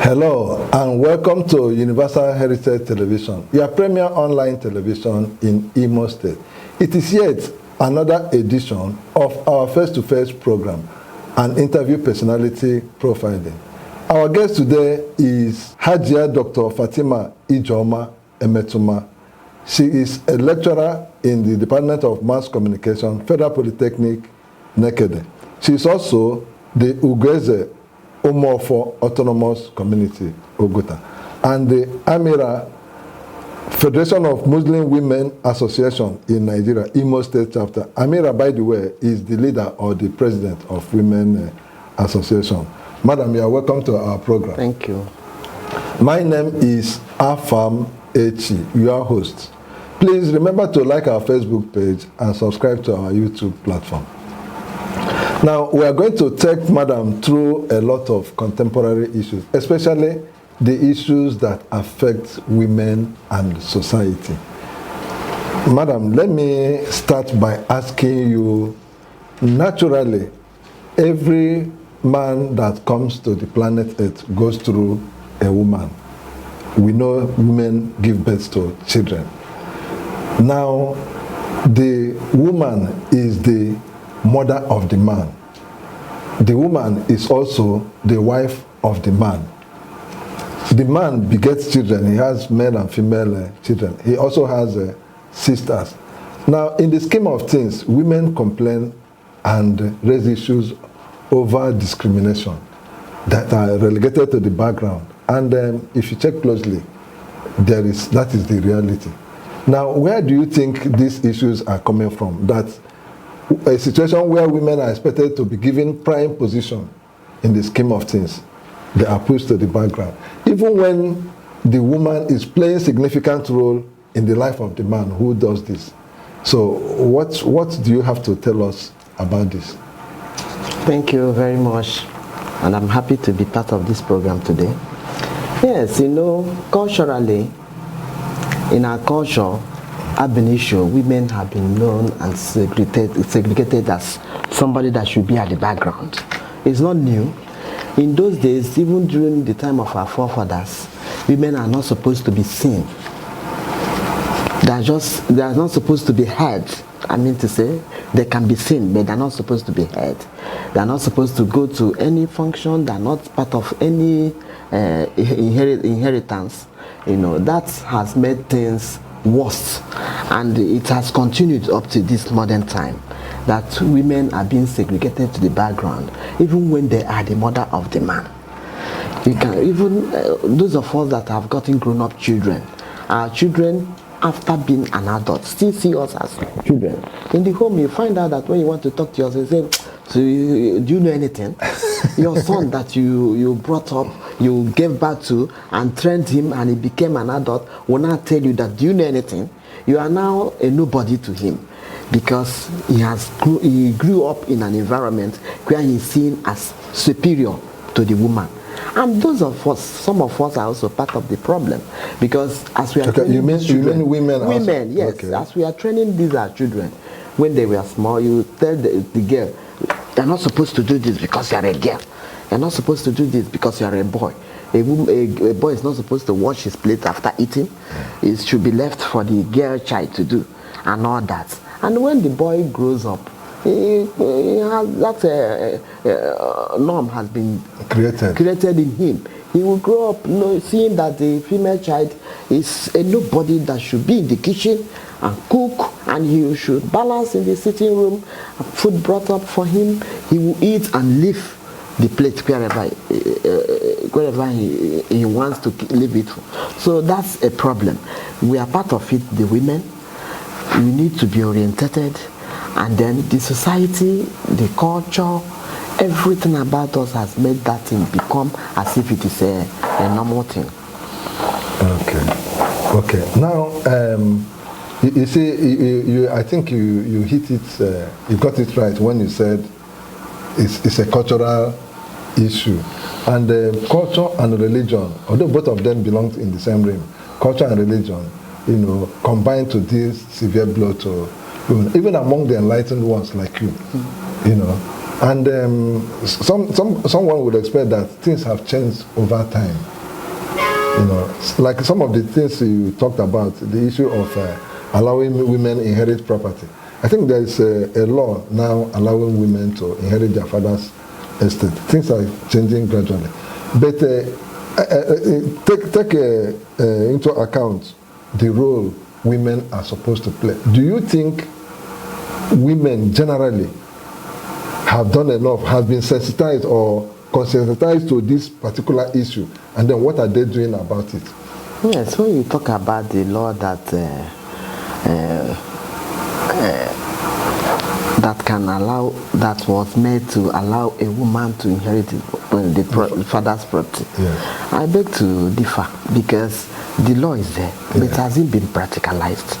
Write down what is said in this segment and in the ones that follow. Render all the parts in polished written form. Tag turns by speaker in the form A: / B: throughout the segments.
A: Hello and welcome to Universal Heritage Television, your premier online television in Imo State. It is yet another edition of our face-to-face program, an interview personality profiling. Our guest today is Hajia Dr. Fatima Ijoma Emetuma. She is a lecturer in the Department of Mass Communication, Federal Polytechnic, Nekede. She is also the Ugeze Umofo Autonomous Community, Oguta, and the Amira Federation of Muslim Women Association in Nigeria, Imo State chapter. Amira, by the way, is the leader or the president of Women Association. Madam, you are welcome to our program.
B: Thank you.
A: My name is Afam Echi, your host. Please remember to like our Facebook page and subscribe to our YouTube platform. Now, we are going to take Madam through a lot of contemporary issues, especially the issues that affect women and society. Madam, let me start by asking you, naturally, every man that comes to the planet Earth goes through a woman. We know women give birth to children. Now, the woman is the mother of the man. The woman is also the wife of the man. The man begets children. He has male and female children. He also has sisters. Now, in the scheme of things, women complain and raise issues over discrimination that are relegated to the background. And if you check closely, that is the reality. Now, where do you think these issues are coming from? That a situation where women are expected to be given prime position in the scheme of things, they are pushed to the background. Even when the woman is playing significant role in the life of the man who does this. So what do you have to tell us about this?
B: Thank you very much, and I'm happy to be part of this program today. Yes, you know, culturally, in our culture, ab initio, women have been known and segregated as somebody that should be at the background. It's not new. In those days, even during the time of our forefathers, women are not supposed to be seen. They are not supposed to be heard. I mean to say, they can be seen, but they're not supposed to be heard. They're not supposed to go to any function. They're not part of any inheritance. You know, that has made things worse, and it has continued up to this modern time, that women are being segregated to the background, even when they are the mother of the man. You can even those of us that have gotten grown-up children, our children, after being an adult, still see us as children. In the home, you find out that when you want to talk to your son, you say, "So do you know anything?" Your son that you brought up, you gave back to and trained him, and he became an adult, will now tell you that, "Do you know anything?" You are now a nobody to him, because he grew up in an environment where he is seen as superior to the woman. And those of us, some of us are also part of the problem, because as we are training
A: you mean women also?
B: Women, yes. Okay. As we are training these our children, when they were small, you tell the girl, "You're not supposed to do this because you're a girl. You're not supposed to do this because you're a boy. A boy is not supposed to wash his plate after eating. It should be left for the girl child to do," and all that. And when the boy grows up, that norm has been created in him. He will grow up seeing that the female child is a nobody that should be in the kitchen and cook, and he should balance in the sitting room, food brought up for him. He will eat and leave the plate wherever he wants to leave it. So that's a problem. We are part of it, the women. We need to be orientated, and then the society, the culture, everything about us has made that thing become as if it is a normal thing.
A: Okay. Now, you see, I think you hit it. You got it right when you said it's a cultural issue, and culture and religion, although both of them belong in the same realm, culture and religion, you know, combine to deal severe blow to women, even among the enlightened ones like you, you know. And someone would expect that things have changed over time. You know, like some of the things you talked about, the issue of allowing women inherit property. I think there is a law now allowing women to inherit their father's estate. Things are changing gradually. But take into account the role women are supposed to play. Do you think women generally have done enough, have been sensitized or consensitized to this particular issue? And then what are they doing about it?
B: Yes, when you talk about the law that that can allow, that was made to allow a woman to inherit the father's property,
A: Yes.
B: I beg to differ, because the law is there, but it hasn't been practicalized.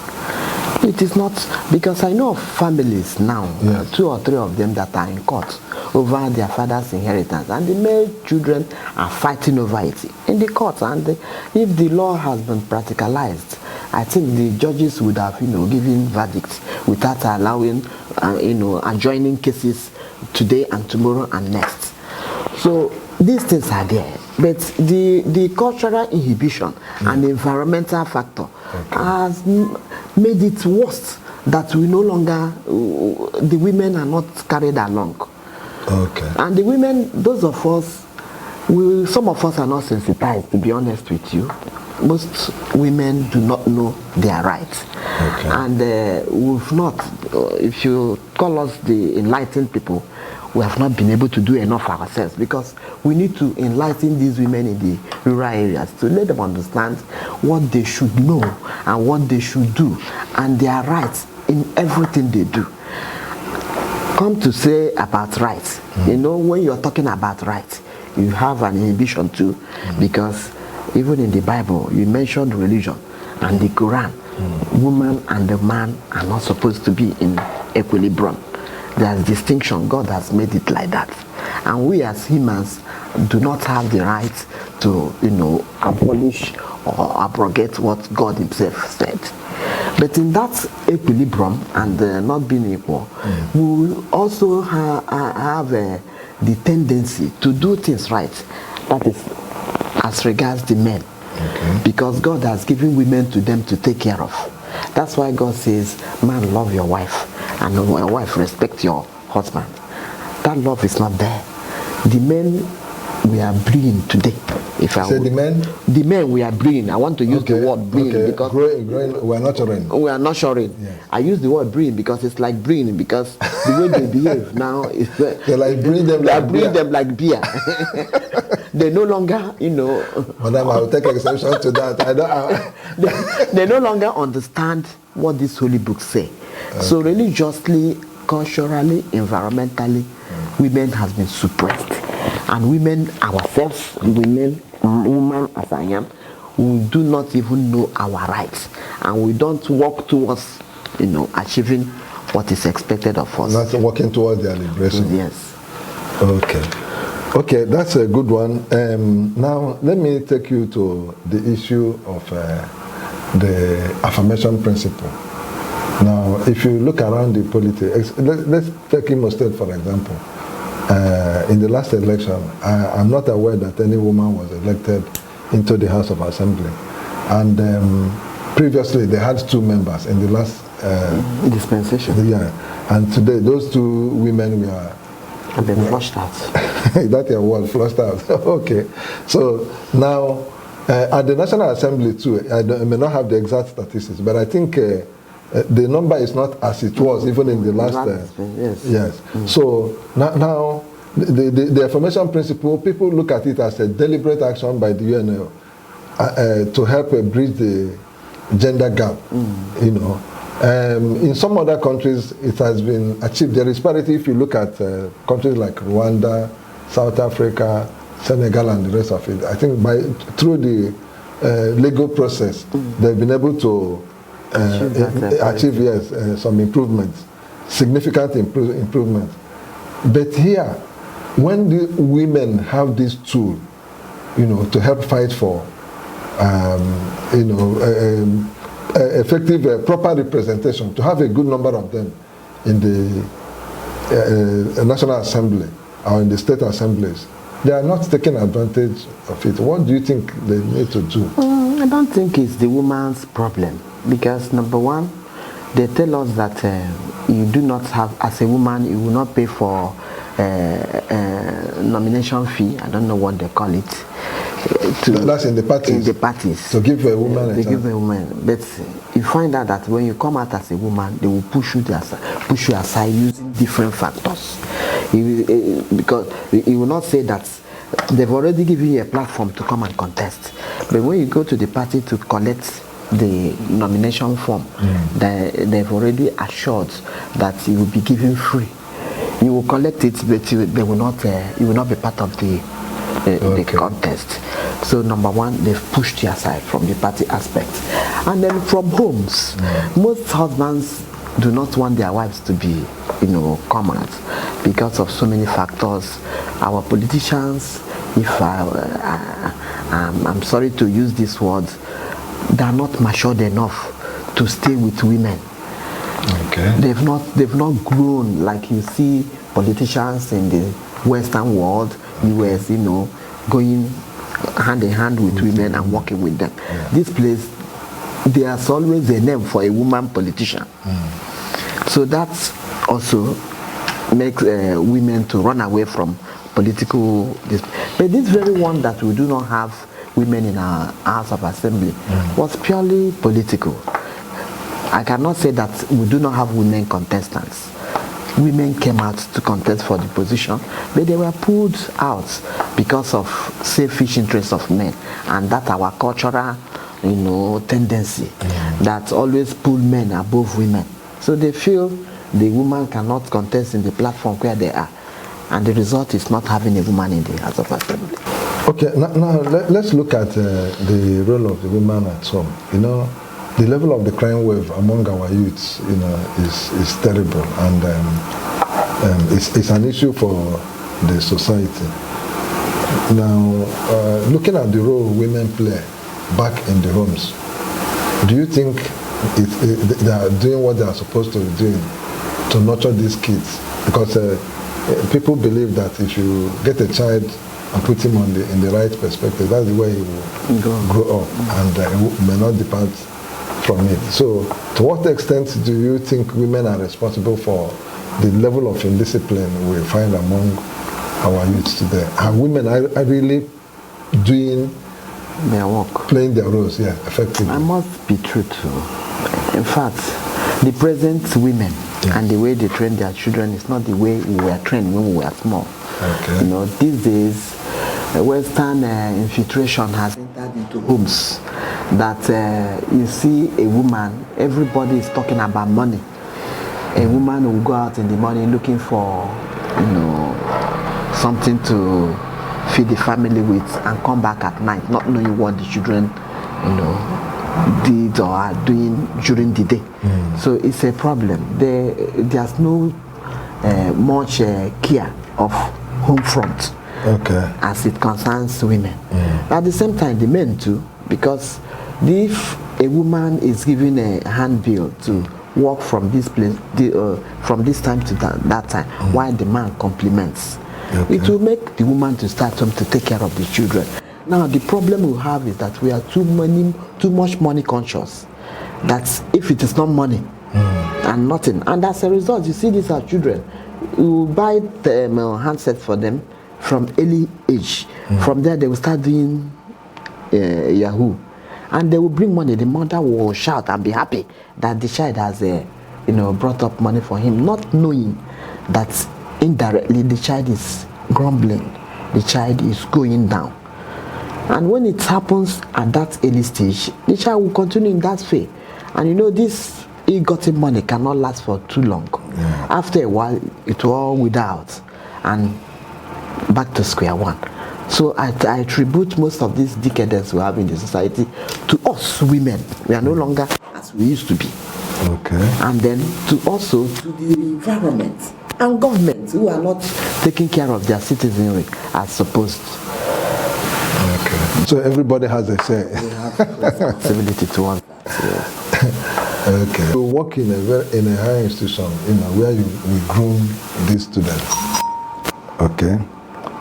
B: It is not, because I know of families now,
A: Yes.
B: 2 or 3 of them that are in court over their father's inheritance, and the male children are fighting over it in the court. And if the law has been practicalized, I think the judges would have, given verdicts without allowing, adjoining cases today and tomorrow and next. So these things are there, but the cultural inhibition and the environmental factor has made it worse, that we no longer, the women are not carried along.
A: Okay.
B: And the women, those of us, some of us are not sensitized, to be honest with you. Most women do not know their rights.
A: Okay.
B: And we've not, if you call us the enlightened people, we have not been able to do enough ourselves, because we need to enlighten these women in the rural areas to let them understand what they should know and what they should do and their rights in everything they do. Come to say about rights, when you're talking about rights, you have an inhibition too, because even in the Bible, you mentioned religion and the Quran. Woman and the man are not supposed to be in equilibrium. There's distinction. God has made it like that. And we as humans do not have the right to, abolish or abrogate what God himself said. But in that equilibrium and not being equal, we will also have the tendency to do things right. That is as regards the men.
A: Okay.
B: Because God has given women to them to take care of. That's why God says, man, love your wife, and your wife, respect your husband. That love is not there. The men we are bringing today, the men we are bringing, I want to use the word bringing, because
A: growing, we are nurturing.
B: We are nurturing.
A: Yes.
B: I use the word bringing because it's like bringing, because the way they behave now is
A: They're like bringing them like beer.
B: They no longer,
A: Madam, I will take exception to that.
B: they no longer understand what these holy books say. Okay. So religiously, culturally, environmentally, women has been suppressed. And women ourselves, women as I am, we do not even know our rights. And we don't work towards, achieving what is expected of us.
A: Not working towards their liberation.
B: Yes.
A: Okay, that's a good one. Now, let me take you to the issue of the affirmation principle. Now, if you look around the politics, let's take Imo State, for example. In the last election, I'm not aware that any woman was elected into the House of Assembly. And previously, they had 2 members in the last
B: dispensation.
A: Yeah, and today, those 2 women
B: have been flushed out.
A: That your word, flushed out. Okay. So now, at the National Assembly too, I may not have the exact statistics, but I think the number is not as it was even in the last. Yes. So now, the affirmation principle, people look at it as a deliberate action by the UNL to help bridge the gender gap. In some other countries, it has been achieved. There is parity if you look at countries like Rwanda, South Africa, Senegal, and the rest of it. I think through the legal process, they've been able to achieve some improvements, significant improvements. But here, when the women have this tool, to help fight for, effective, proper representation, to have a good number of them in the National Assembly or in the state assemblies, they are not taking advantage of it. What do you think they need to do?
B: I don't think it's the woman's problem, because number one, they tell us that you do not have, as a woman, you will not pay for nomination fee. I don't know what they call it.
A: That's in the parties.
B: In the parties.
A: To give a woman
B: They give a woman. But you find out that when you come out as a woman, they will push you aside using different factors. Because you will not say that they've already given you a platform to come and contest. But when you go to the party to collect the nomination form, they've already assured that you will be given free. You will collect it, but you will not be part of the contest. So number one, they've pushed you aside from the party aspect. And then from homes, most husbands do not want their wives to be, come out because of so many factors. Our politicians, if I'm sorry to use these words, they are not matured enough to stay with women.
A: Okay.
B: They've not grown like you see politicians in the Western world, US, going hand in hand with women and working with them. Yeah. This place, there's always a name for a woman politician. So that also makes women to run away from political. But this very one that we do not have women in our House of Assembly was purely political. I cannot say that we do not have women contestants. Women came out to contest for the position, but they were pulled out because of selfish interests of men, and that our cultural, tendency that always pull men above women. So they feel the woman cannot contest in the platform where they are, and the result is not having a woman in the House of Assembly.
A: Okay, now let's look at the role of the woman at home. The level of the crime wave among our youths, is terrible, and it's an issue for the society. Now, looking at the role women play back in the homes, do you think they are doing what they are supposed to be doing to nurture these kids? Because people believe that if you get a child and put him in the right perspective, that's the way he will grow up, and he may not depart from it. So, to what extent do you think women are responsible for the level of indiscipline we find among our youths today? Are women are really doing
B: their work,
A: playing their roles, effectively?
B: I must be truthful. In fact, the present women and the way they train their children is not the way we were trained when we were small.
A: Okay.
B: These days, Western infiltration has entered into homes. That you see a woman, everybody is talking about money. A woman will go out in the morning looking for, something to feed the family with, and come back at night not knowing what the children, did or are doing during the day. So it's a problem. There's no much care of home front.
A: Okay.
B: As it concerns women. At the same time, the men too, because if a woman is given a handbill to work from this place, from this time to that time, while the man compliments, it will make the woman to start to take care of the children. Now, the problem we have is that we are too much money conscious. That if it is not money and nothing, and as a result, you see these are children. You buy the handset for them from early age. From there, they will start doing Yahoo, and they will bring money. The mother will shout and be happy that the child has brought up money for him, not knowing that indirectly the child is grumbling, the child is going down. And when it happens at that early stage, the child will continue in that way. And this ill-gotten money cannot last for too long. After a while, it will all wither out and back to square one. So I attribute most of this decadence we have in the society to us women. We are no longer as we used to be.
A: Okay.
B: And then to the environment and government who are not taking care of their citizenry as supposed.
A: Okay. So everybody has a say.
B: We have responsibility towards that.
A: Okay. You work in a higher institution, where we groom these students. Okay.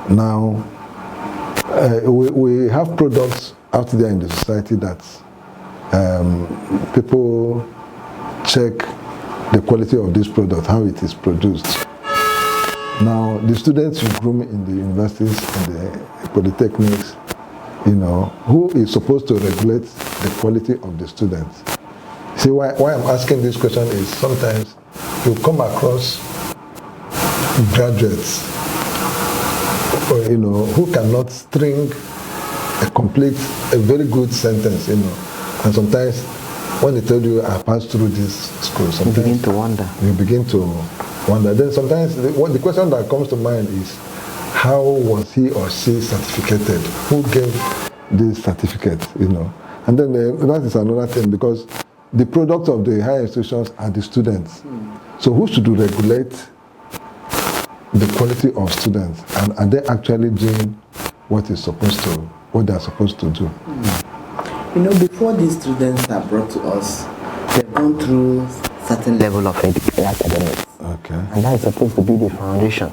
A: Now, we have products out there in the society that people check the quality of this product, how it is produced. Now, the students you groom in the universities and the polytechnics, who is supposed to regulate the quality of the students? See, why I'm asking this question is sometimes you come across graduates, who cannot string a very good sentence, and sometimes when they tell you I passed through this school, sometimes
B: you begin to wonder.
A: You begin to wonder. Then sometimes the question that comes to mind is, how was he or she certificated? Who gave this certificate? And then that is another thing, because the product of the higher institutions are the students. So who should regulate the quality of students, and are they actually doing what they're supposed to do?
B: Before these students are brought to us, they've gone through certain level of academics.
A: Okay.
B: And that is supposed to be the foundation.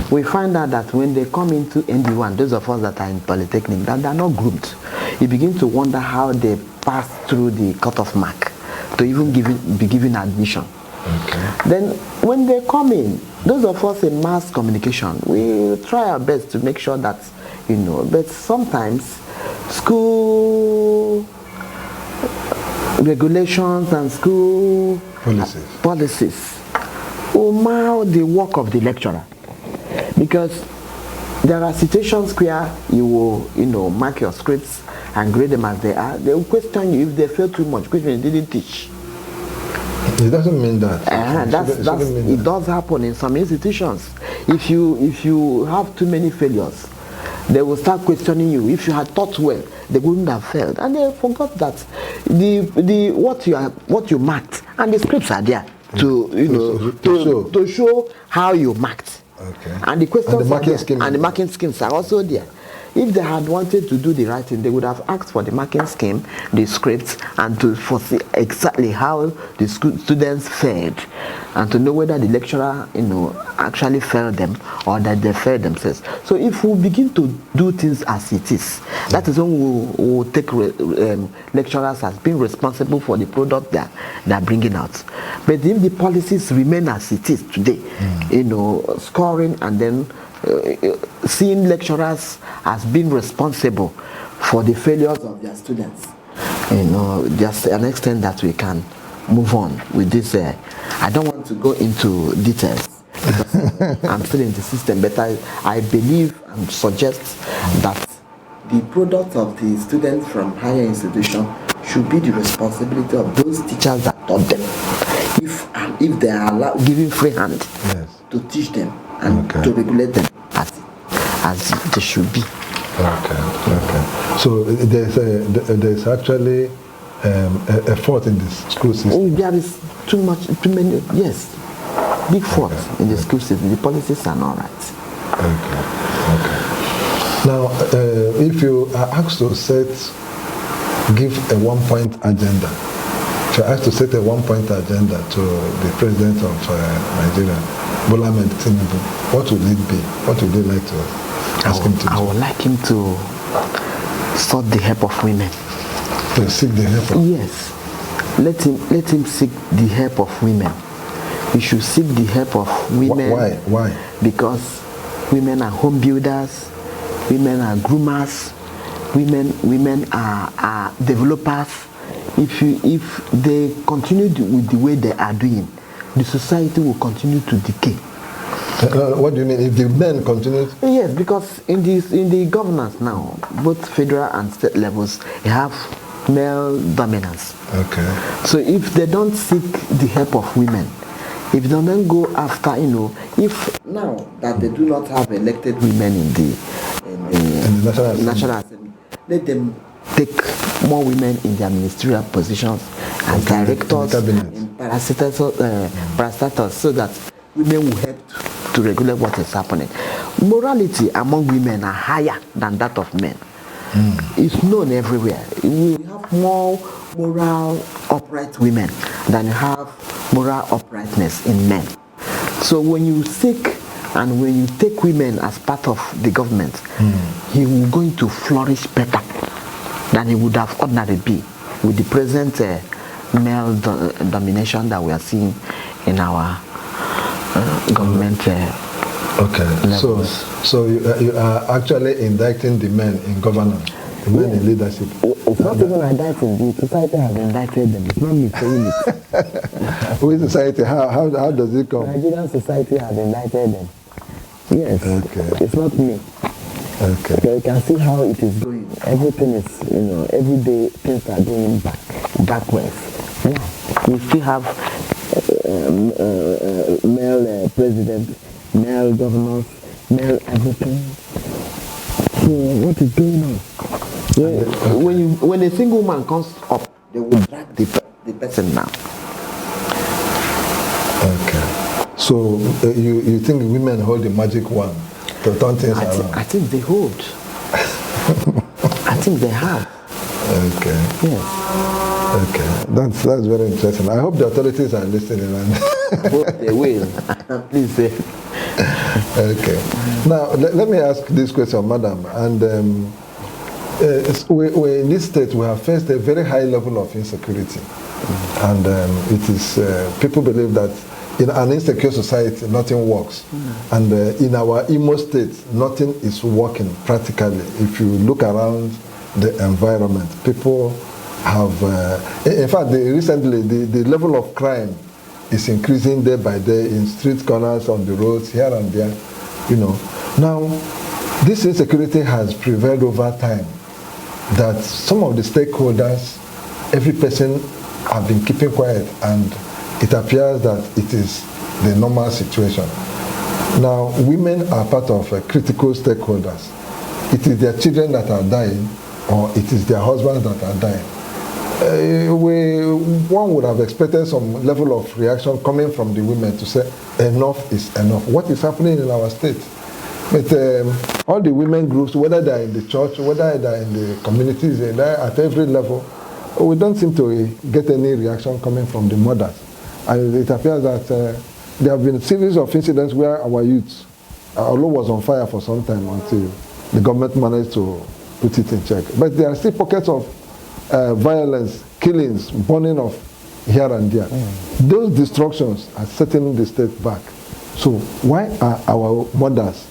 B: We find out that when they come into ND1, those of us that are in Polytechnic, that they are not groomed. You begin to wonder how they pass through the cutoff mark to even be given admission.
A: Okay.
B: Then when they come in, those of us in mass communication, we try our best to make sure that, but sometimes school regulations and school policies will mar the work of the lecturer, because there are situations where you will, mark your scripts and grade them as they are. They will question you if they fail too much, question you didn't teach.
A: It doesn't mean that.
B: It does happen in some institutions. If you have too many failures, they will start questioning you. If you had taught well, they wouldn't have failed, and they forgot that what you marked, and the scripts are there to show how you marked.
A: Okay.
B: And the questions
A: and
B: the marking schemes are also there. If they had wanted to do the right thing, they would have asked for the marking scheme, the scripts, and to foresee exactly how the students fared, and to know whether the lecturer, actually failed them or that they failed themselves. So if we begin to do things as it is, that is when we will take lecturers as being responsible for the product that they are bringing out. But if the policies remain as it is today, scoring and then seeing lecturers as being responsible for the failures of their students, just an extent that we can move on with this. I don't want to go into details because I'm still in the system, but I believe and suggest that the product of the students from higher institution should be the responsibility of those teachers that taught them, if they are given free hand to teach them and to regulate them as they should be.
A: Okay. So there's actually a fault in the school system.
B: There is too many. Yes, big fault in the school system. The policies are not right.
A: Okay. Now, if you are asked to give a one-point agenda, if you're asked to set a one-point agenda to the president of Nigeria, Bola Ahmed Tinubu, what would it be? What would you like to ask him to do?
B: I would like him to sought the help of women.
A: To seek the help of?
B: Yes. Let him seek the help of women. He should seek the help of women.
A: Why?
B: Because women are home builders, women are groomers, women are developers. If they continue with the way they are doing, the society will continue to decay.
A: What do you mean? If the men continue?
B: Yes, because in the governance now, both federal and state levels, you have male dominance.
A: Okay.
B: So if they don't seek the help of women, if they don't go after, if now that they do not have elected women in the National Assembly, let them take more women in their ministerial positions as directors in parastatals, so that women will help to regulate what is happening. Morality among women are higher than that of men. It's known everywhere. We have more moral, upright women than you have moral uprightness in men. So when you seek And when you take women as part of the government, he will going to flourish better than he would have ordinarily be with the present male domination that we are seeing in our government levels.
A: So you are actually indicting the men in governance, the men in leadership.
B: It's not even indicting, the society has indicted them. It's not me saying it.
A: Which society? How does it come?
B: Nigerian society has indicted them. Yes.
A: Okay.
B: It's not me.
A: Okay.
B: So you can see how it is going. Everything is, every day things are going backwards. Yeah. We still have male president, male governors, male everything. So what is going on? Yeah. When a single man comes up, they will drag the person down.
A: Okay. So you think women hold the magic wand to turn things around?
B: I think they hold. I think they have.
A: Okay.
B: Yes.
A: Okay. That's very interesting. I hope the authorities are listening.
B: I hope they will. Please say.
A: Okay. Now let me ask this question, madam. And we in this state we have faced a very high level of insecurity, and it is people believe that in an insecure society nothing works, and in our Imo state nothing is working practically. If you look around the environment, people have in fact recently the level of crime is increasing day by day in street corners, on the roads, here and there. Now this insecurity has prevailed over time, that some of the stakeholders, every person have been keeping quiet, and it appears that it is the normal situation. Now, women are part of critical stakeholders. It is their children that are dying, or it is their husbands that are dying. One would have expected some level of reaction coming from the women to say, enough is enough. What is happening in our state? But all the women groups, whether they are in the church, whether they are in the communities, they are at every level, we don't seem to get any reaction coming from the mothers. And it appears that there have been a series of incidents where our youth, although was on fire for some time until the government managed to put it in check. But there are still pockets of violence, killings, burning of here and there. Those destructions are setting the state back. So why are our mothers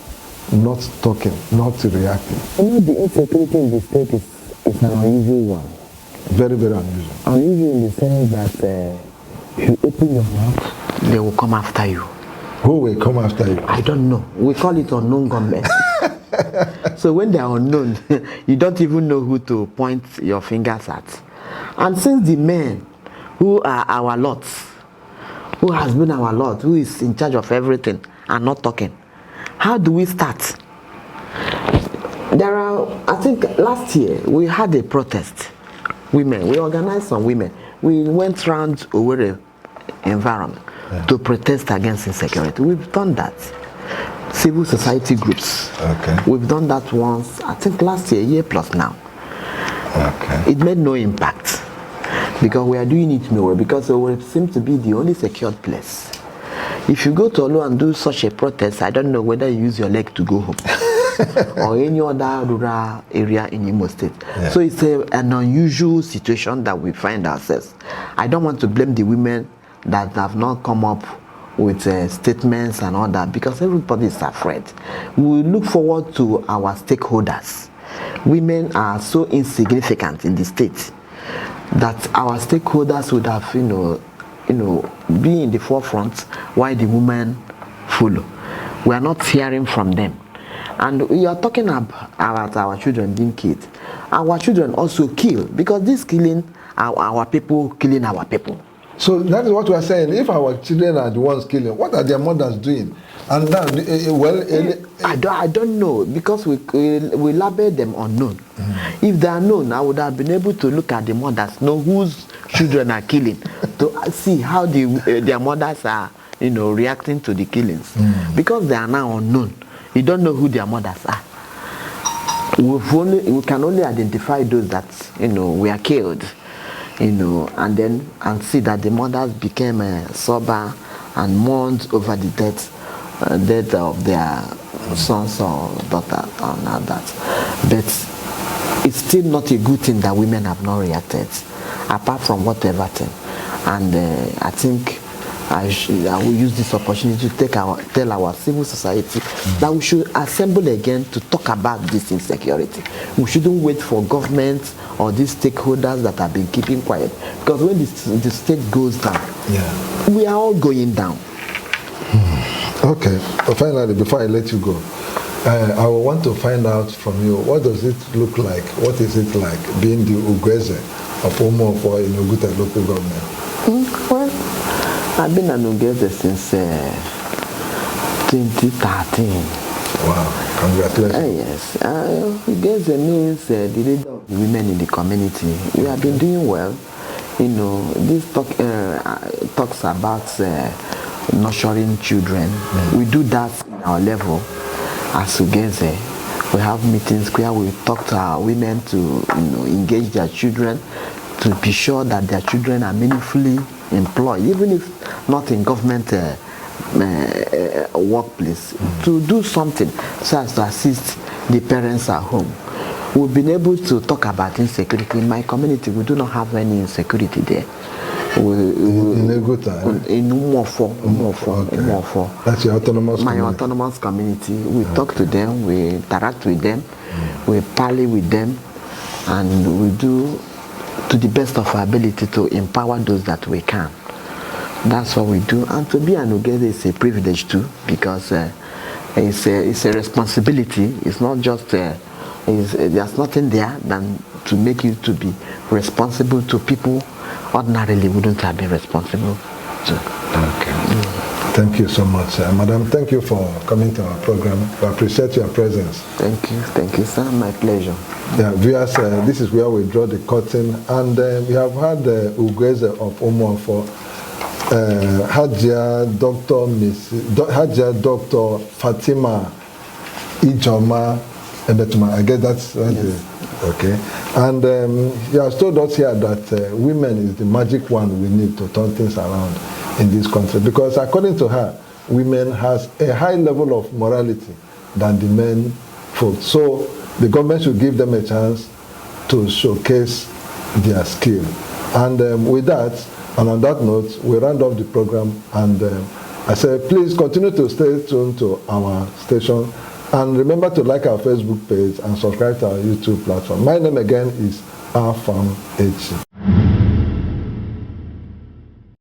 A: not talking, not reacting?
B: The insecurity in the state is an unusual one.
A: Very, very unusual.
B: Unusual in the sense that if you open your mouth, they will come after you.
A: Who will come after you?
B: I don't know. We call it unknown gunmen. So when they are unknown, you don't even know who to point your fingers at. And since the men who are our lords, who has been our lord, who is in charge of everything, are not talking, how do we start? I think last year we had a protest. Women, we organized some women. We went around Owerri environment to protest against insecurity. We've done that. Civil society groups.
A: Okay.
B: We've done that once, I think last year plus now.
A: Okay.
B: It made no impact because we are doing it nowhere, because it seems to be the only secured place. If you go to Olu and do such a protest, I don't know whether you use your leg to go home or any other rural area in Imo State.
A: Yeah.
B: So it's an unusual situation that we find ourselves. I don't want to blame the women that have not come up with statements and all that, because everybody is afraid. We look forward to our stakeholders. Women are so insignificant in the state that our stakeholders would have, be in the forefront while the women follow. We are not hearing from them. And we are talking about our children being killed. Our children also kill, because this killing are our people killing our people.
A: So that is what we are saying. If our children are the ones killing, what are their mothers doing? And now,
B: I don't know, because we label them unknown. If they are known, I would have been able to look at the mothers, know whose children are killing, to see how their mothers are, reacting to the killings. Because they are now unknown, you don't know who their mothers are. We can only identify those that were killed, and see that the mothers became sober and mourned over the death death of their sons or daughters or not that. But it's still not a good thing that women have not reacted, apart from whatever thing. And I think I will use this opportunity to tell our civil society that we should assemble again to talk about this insecurity. We shouldn't wait for government or these stakeholders that have been keeping quiet. Because when the state goes down, we are all going down.
A: Okay, but finally, before I let you go, I want to find out from you, what does it look like? What is it like being the Ugwueze of Umuofo in Oguta local government?
B: Well, I've been an Ugwueze since 2013.
A: Wow, congratulations.
B: Yes, Ugwueze means the leader of the women in the community. We have been doing well. You know, this talks about nurturing children. We do that in our level as Ugwueze. We have meetings where we talk to our women to engage their children, to be sure that their children are meaningfully employed, even if not in government workplace, to do something so as to assist the parents at home. We've been able to talk about insecurity. In my community, we do not have any insecurity there.
A: In Oguta?
B: In Umuofo.
A: Okay. That's your autonomous community?
B: My autonomous community. We talk to them, we interact with them, we parley with them, and we do to the best of our ability to empower those that we can. That's what we do. And to be an Ugwueze is a privilege too, because it's a responsibility. It's not just there's nothing there than to make you to be responsible to people ordinarily wouldn't have been responsible to.
A: Okay. Thank you so much, Madam. Thank you for coming to our program. We appreciate your presence.
B: Thank you, sir. My pleasure.
A: Yeah, viewers, this is where we draw the curtain, and we have had the Ugwueze of Umuofo, Hajia Dr. Fatima Ijoma Ebetuma. I guess that's yes. Okay. And he has told us here that women is the magic one we need to turn things around in this country, because according to her, women has a high level of morality than the men folk. So the government should give them a chance to showcase their skill. And with that, and on that note, we round off the program, and I say please continue to stay tuned to our station, and remember to like our Facebook page and subscribe to our YouTube platform. My name again is AFAM HC.